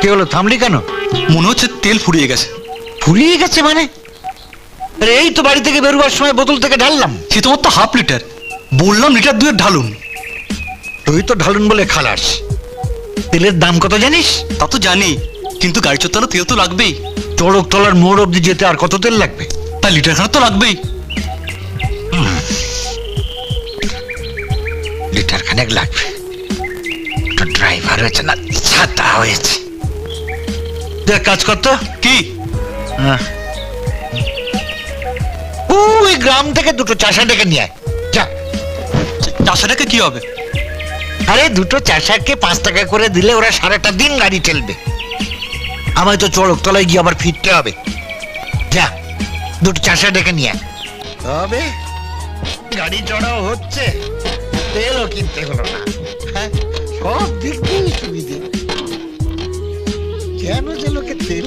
কি হলো, থামলি কেন? মনে হচ্ছে তেল ফুরিয়ে গেছে। ফুরিয়ে গেছে মানে? আরে এই তো বাড়ি থেকে বেরোবার সময় বোতল থেকে ঢাললাম। সে তোমার তো হাফ লিটার, বললাম লিটার 2 ঢালুন। তুই তো ঢালুন বলে খালাস। তেলের দাম কত জানিস? তা তো জানি, কিন্তু গাড়ি চড়তে তেল তো লাগবেই। চড়ক তলার মোড় অব্দি যেতে আর কত তেল লাগবে? তা লিটার খানা তো লাগবেই। লিটার খানেক লাগবে। ড্রাইভার হয়েছে না ছাতা হয়েছে। দেখ কাজ করতো কি? ওই গ্রাম থেকে দুটো চাষা ডেকে নিয়ে আয়। যা। 400 টাকা কি হবে? আরে দুটো চাষাকে 5 টাকা করে দিলে ওরা সারাটা দিন গাড়ি ঠেলবে। আমায় তো চড়ক তলায় গিয়ে আবার ফিরতে হবে। যা, দুটো চাষা ডেকে নিয়ে আয়। তবে গাড়ি চড়াও হচ্ছে, তেলও কিনতে হলো না। হ্যাঁ, সব দিক দিয়ে সুবিধে। কেন যে লোকে তেল